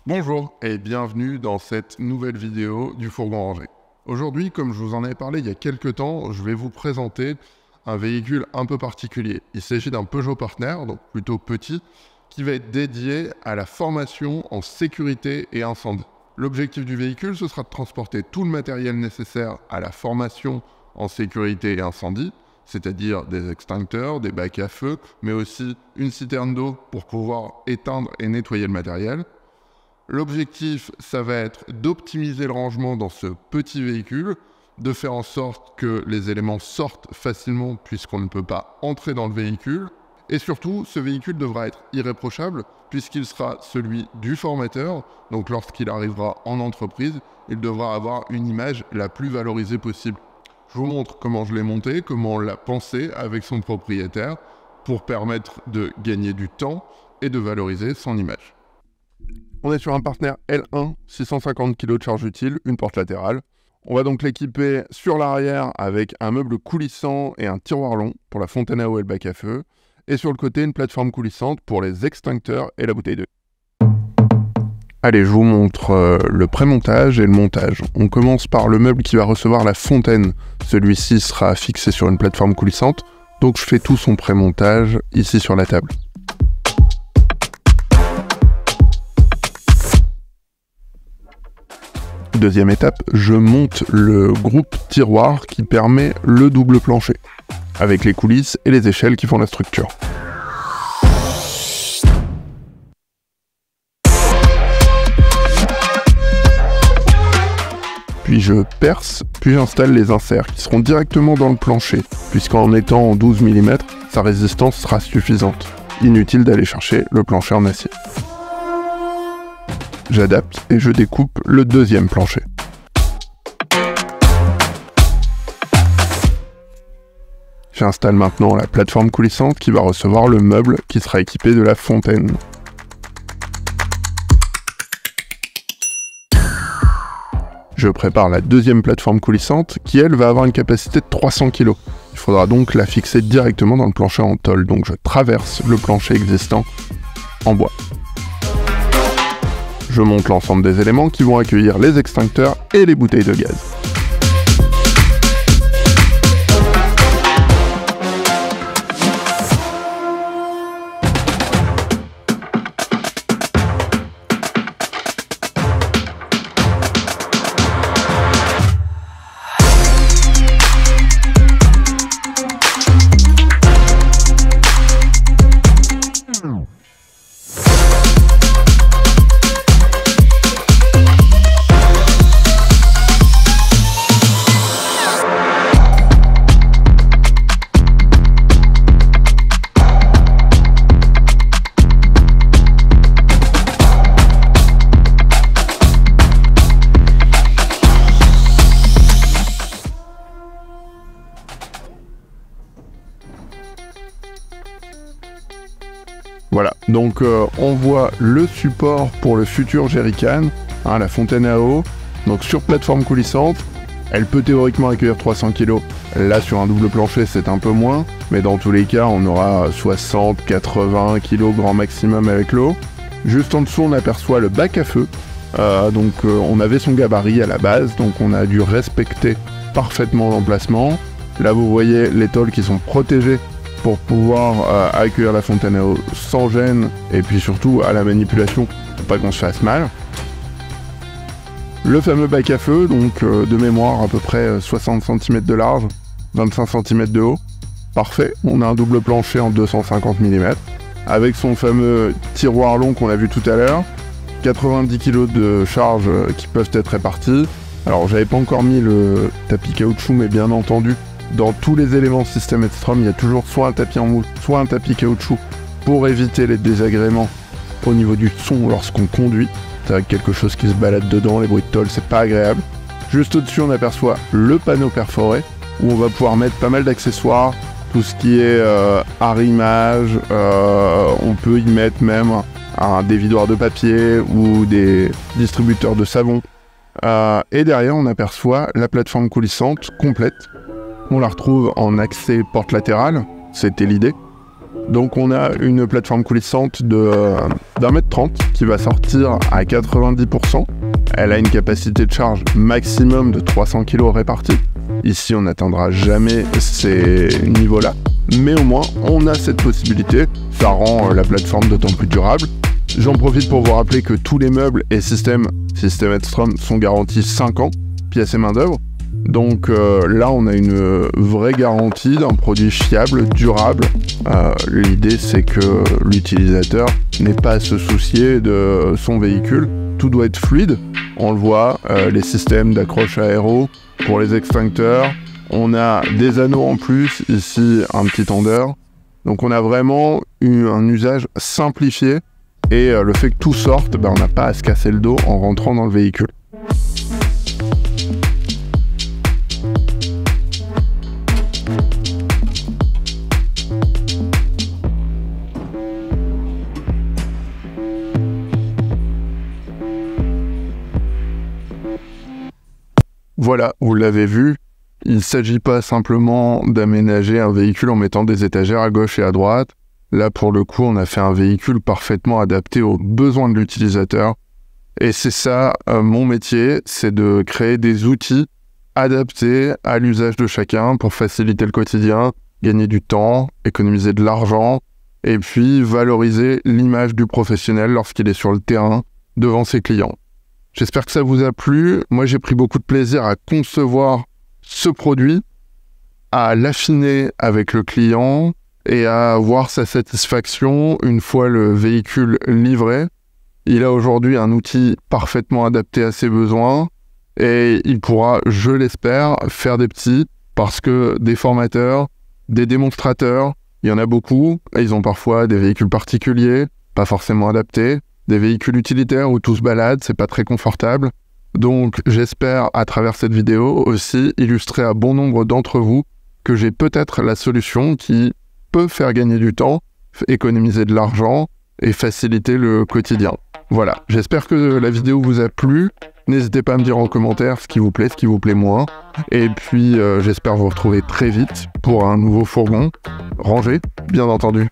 Bonjour et bienvenue dans cette nouvelle vidéo du fourgon rangé. Aujourd'hui, comme je vous en avais parlé il y a quelques temps, je vais vous présenter un véhicule un peu particulier. Il s'agit d'un Peugeot Partner, donc plutôt petit, qui va être dédié à la formation en sécurité et incendie. L'objectif du véhicule, ce sera de transporter tout le matériel nécessaire à la formation en sécurité et incendie, c'est-à-dire des extincteurs, des bacs à feu, mais aussi une citerne d'eau pour pouvoir éteindre et nettoyer le matériel. L'objectif, ça va être d'optimiser le rangement dans ce petit véhicule, de faire en sorte que les éléments sortent facilement puisqu'on ne peut pas entrer dans le véhicule. Et surtout, ce véhicule devra être irréprochable puisqu'il sera celui du formateur. Donc lorsqu'il arrivera en entreprise, il devra avoir une image la plus valorisée possible. Je vous montre comment je l'ai monté, comment on l'a pensé avec son propriétaire pour permettre de gagner du temps et de valoriser son image. On est sur un Partner L1, 650 kg de charge utile, une porte latérale. On va donc l'équiper sur l'arrière avec un meuble coulissant et un tiroir long pour la fontaine à eau et le bac à feu. Et sur le côté, une plateforme coulissante pour les extincteurs et la bouteille d'eau. Allez, je vous montre le pré-montage et le montage. On commence par le meuble qui va recevoir la fontaine. Celui-ci sera fixé sur une plateforme coulissante. Donc je fais tout son pré-montage ici sur la table. Deuxième étape, je monte le groupe tiroir qui permet le double plancher, avec les coulisses et les échelles qui font la structure. Puis je perce, puis j'installe les inserts qui seront directement dans le plancher, puisqu'en étant en 12 mm, sa résistance sera suffisante. Inutile d'aller chercher le plancher en acier. J'adapte et je découpe le deuxième plancher. J'installe maintenant la plateforme coulissante qui va recevoir le meuble qui sera équipé de la fontaine. Je prépare la deuxième plateforme coulissante qui, elle, va avoir une capacité de 300 kg. Il faudra donc la fixer directement dans le plancher en tôle, donc je traverse le plancher existant en bois. Je monte l'ensemble des éléments qui vont accueillir les extincteurs et les bouteilles de gaz. Voilà, donc on voit le support pour le futur jerrycan, la fontaine à eau, donc sur plateforme coulissante. Elle peut théoriquement accueillir 300 kg, là sur un double plancher c'est un peu moins, mais dans tous les cas on aura 60-80 kg grand maximum avec l'eau. Juste en dessous on aperçoit le bac à feu, on avait son gabarit à la base, donc on a dû respecter parfaitement l'emplacement. Là vous voyez les tôles qui sont protégées pour pouvoir accueillir la fontaine à eau sans gêne, et puis surtout à la manipulation, pour pas qu'on se fasse mal. Le fameux bac à feu, donc de mémoire à peu près 60 cm de large, 25 cm de haut. Parfait, on a un double plancher en 250 mm, avec son fameux tiroir long qu'on a vu tout à l'heure, 90 kg de charge qui peuvent être répartis. Alors j'avais pas encore mis le tapis caoutchouc, mais bien entendu, dans tous les éléments système Edstrom, il y a toujours soit un tapis en mousse, soit un tapis caoutchouc pour éviter les désagréments au niveau du son lorsqu'on conduit. C'est avec quelque chose qui se balade dedans, les bruits de tôle, c'est pas agréable. Juste au-dessus, on aperçoit le panneau perforé où on va pouvoir mettre pas mal d'accessoires, tout ce qui est arrimage, on peut y mettre même un dévidoir de papier ou des distributeurs de savon. Et derrière, on aperçoit la plateforme coulissante complète. On la retrouve en accès porte latérale, c'était l'idée. Donc on a une plateforme coulissante d'1,30 m qui va sortir à 90%. Elle a une capacité de charge maximum de 300 kg répartis. Ici on n'atteindra jamais ces niveaux-là, mais au moins on a cette possibilité. Ça rend la plateforme d'autant plus durable. J'en profite pour vous rappeler que tous les meubles et système Edstrom sont garantis 5 ans, pièces et main d'œuvre. Donc là, on a une vraie garantie d'un produit fiable, durable. L'idée, c'est que l'utilisateur n'ait pas à se soucier de son véhicule. Tout doit être fluide. On le voit, les systèmes d'accroche aéro pour les extincteurs. On a des anneaux en plus, ici un petit tendeur. Donc on a vraiment un usage simplifié. Et le fait que tout sorte, on n'a pas à se casser le dos en rentrant dans le véhicule. Voilà, vous l'avez vu, il ne s'agit pas simplement d'aménager un véhicule en mettant des étagères à gauche et à droite. Là, pour le coup, on a fait un véhicule parfaitement adapté aux besoins de l'utilisateur. Et c'est ça, mon métier, c'est de créer des outils adaptés à l'usage de chacun pour faciliter le quotidien, gagner du temps, économiser de l'argent, et puis valoriser l'image du professionnel lorsqu'il est sur le terrain devant ses clients. J'espère que ça vous a plu. Moi, j'ai pris beaucoup de plaisir à concevoir ce produit, à l'affiner avec le client, et à voir sa satisfaction une fois le véhicule livré. Il a aujourd'hui un outil parfaitement adapté à ses besoins et il pourra, je l'espère, faire des petits parce que des formateurs, des démonstrateurs, il y en a beaucoup. Ils ont parfois des véhicules particuliers, pas forcément adaptés, des véhicules utilitaires où tout se balade, c'est pas très confortable. Donc j'espère à travers cette vidéo aussi illustrer à bon nombre d'entre vous que j'ai peut-être la solution qui peut faire gagner du temps, économiser de l'argent et faciliter le quotidien. Voilà, j'espère que la vidéo vous a plu. N'hésitez pas à me dire en commentaire ce qui vous plaît moins. Et puis j'espère vous retrouver très vite pour un nouveau fourgon rangé, bien entendu.